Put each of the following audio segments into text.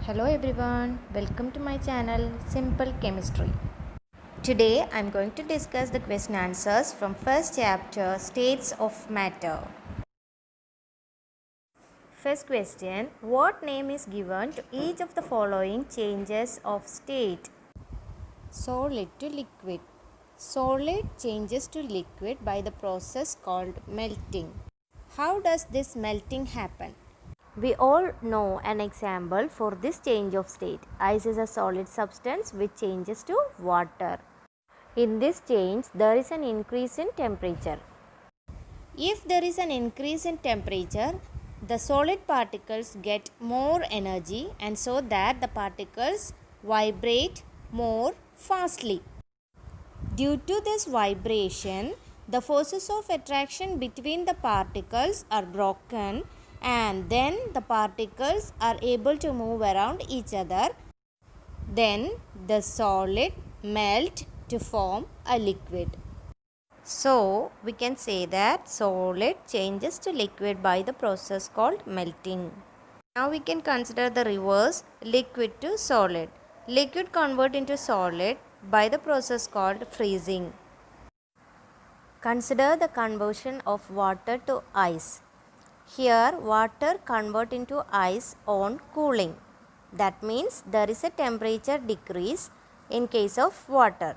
Hello everyone, welcome to my channel Simple Chemistry. Today I am going to discuss the question answers from first chapter States of Matter. First question, what name is given to each of the following changes of state? Solid to liquid. Solid changes to liquid by the process called melting. How does this melting happen? We all know an example for this change of state. Ice is a solid substance which changes to water. In this change, there is an increase in temperature. If there is an increase in temperature, the solid particles get more energy and so that the particles vibrate more fastly. Due to this vibration, the forces of attraction between the particles are broken and then the particles are able to move around each other. Then the solid melt to form a liquid. So we can say that solid changes to liquid by the process called melting. Now we can consider the reverse, liquid to solid. Liquid convert into solid by the process called freezing. Consider the conversion of water to ice. Here water convert into ice on cooling. That means there is a temperature decrease in case of water.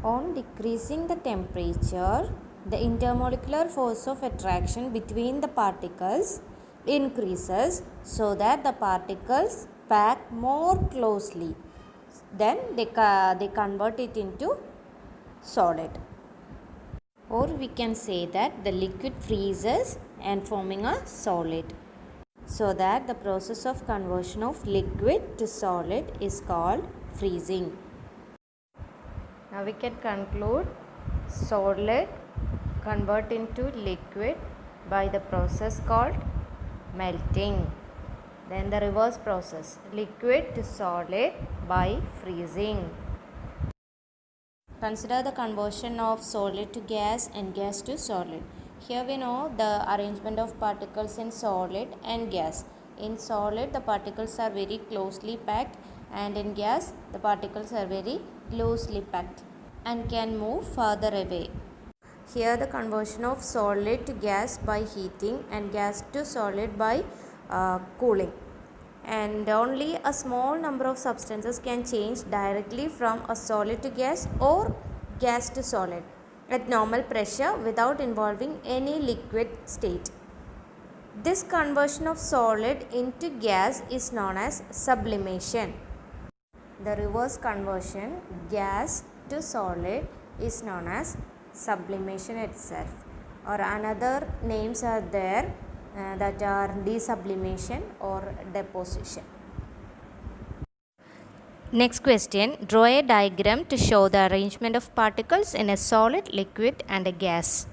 On decreasing the temperature, the intermolecular force of attraction between the particles increases so that the particles pack more closely. Then they convert it into solid. Or we can say that the liquid freezes and forming a solid. So that the process of conversion of liquid to solid is called freezing. Now we can conclude solid convert into liquid by the process called melting. Then the reverse process, liquid to solid by freezing. Consider the conversion of solid to gas and gas to solid. Here we know the arrangement of particles in solid and gas. In solid the particles are very closely packed and in gas the particles are very loosely packed and can move further away. Here the conversion of solid to gas by heating and gas to solid by cooling. And only a small number of substances can change directly from a solid to gas or gas to solid at normal pressure without involving any liquid state. This conversion of solid into gas is known as sublimation. The reverse conversion, gas to solid, is known as sublimation itself, or another names are there that are desublimation or deposition. Next question, draw a diagram to show the arrangement of particles in a solid, liquid and a gas.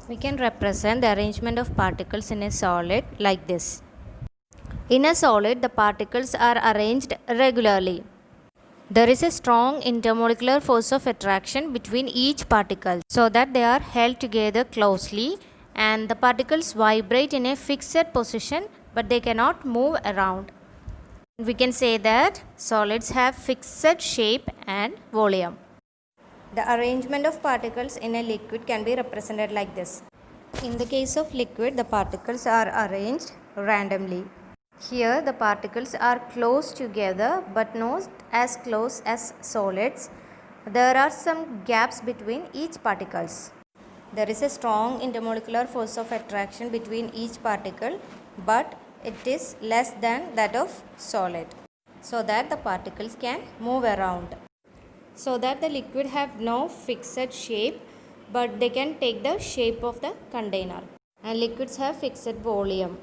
We can represent the arrangement of particles in a solid like this. In a solid, the particles are arranged regularly. There is a strong intermolecular force of attraction between each particle so that they are held together closely and the particles vibrate in a fixed position but they cannot move around. We can say that solids have fixed shape and volume. The arrangement of particles in a liquid can be represented like this. In the case of liquid, the particles are arranged randomly. Here the particles are close together but not as close as solids. There are some gaps between each particles. There is a strong intermolecular force of attraction between each particle but it is less than that of solid so that the particles can move around. So that the liquid have no fixed shape but they can take the shape of the container and liquids have fixed volume.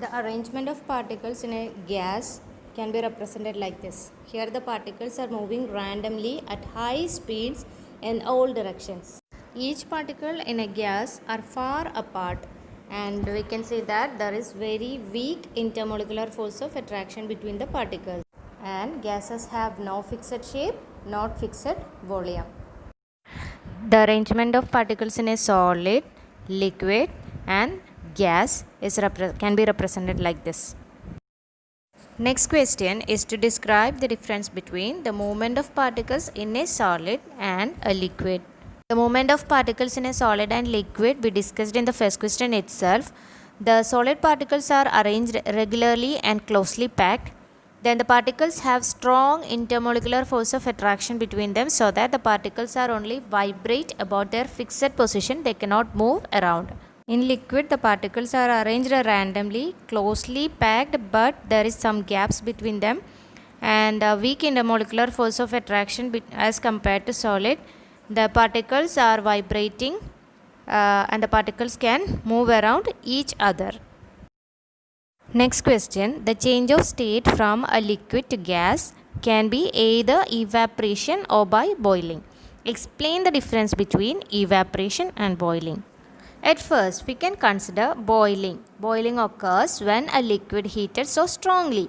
The arrangement of particles in a gas can be represented like this. Here the particles are moving randomly at high speeds in all directions. Each particle in a gas are far apart and we can say that there is very weak intermolecular force of attraction between the particles and gases have no fixed shape, not fixed volume. The arrangement of particles in a solid, liquid and gas is can be represented like this. Next question is to describe the difference between the movement of particles in a solid and a liquid. The movement of particles in a solid and liquid we discussed in the first question itself. The solid particles are arranged regularly and closely packed. Then the particles have strong intermolecular force of attraction between them so that the particles are only vibrate about their fixed position, they cannot move around. In liquid, the particles are arranged randomly, closely packed, but there is some gaps between them and a weak intermolecular force of attraction as compared to solid. The particles are vibrating and the particles can move around each other. Next question, the change of state from a liquid to gas can be either evaporation or by boiling. Explain the difference between evaporation and boiling. At first, we can consider boiling. Boiling occurs when a liquid heated so strongly.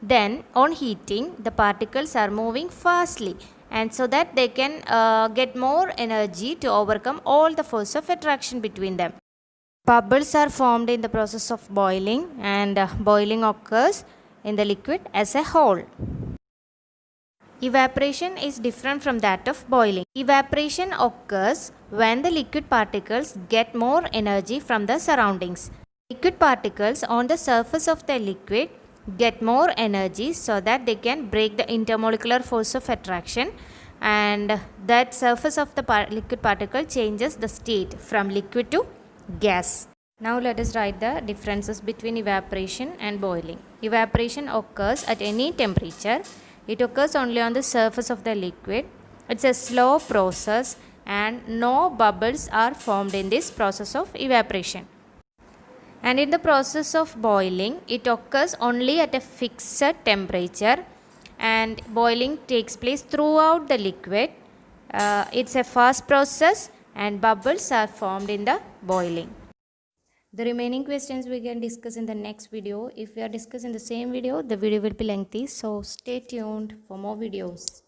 Then, on heating, the particles are moving fastly and so that they can get more energy to overcome all the force of attraction between them. Bubbles are formed in the process of boiling and boiling occurs in the liquid as a whole. Evaporation is different from that of boiling. Evaporation occurs when the liquid particles get more energy from the surroundings. Liquid particles on the surface of the liquid get more energy so that they can break the intermolecular force of attraction, and that surface of the liquid particle changes the state from liquid to gas. Now let us write the differences between evaporation and boiling. Evaporation occurs at any temperature. It occurs only on the surface of the liquid. It's a slow process and no bubbles are formed in this process of evaporation. And in the process of boiling, it occurs only at a fixed temperature and boiling takes place throughout the liquid. It's a fast process and bubbles are formed in the boiling. The remaining questions we can discuss in the next video. If we are discussing the same video, the video will be lengthy. So stay tuned for more videos.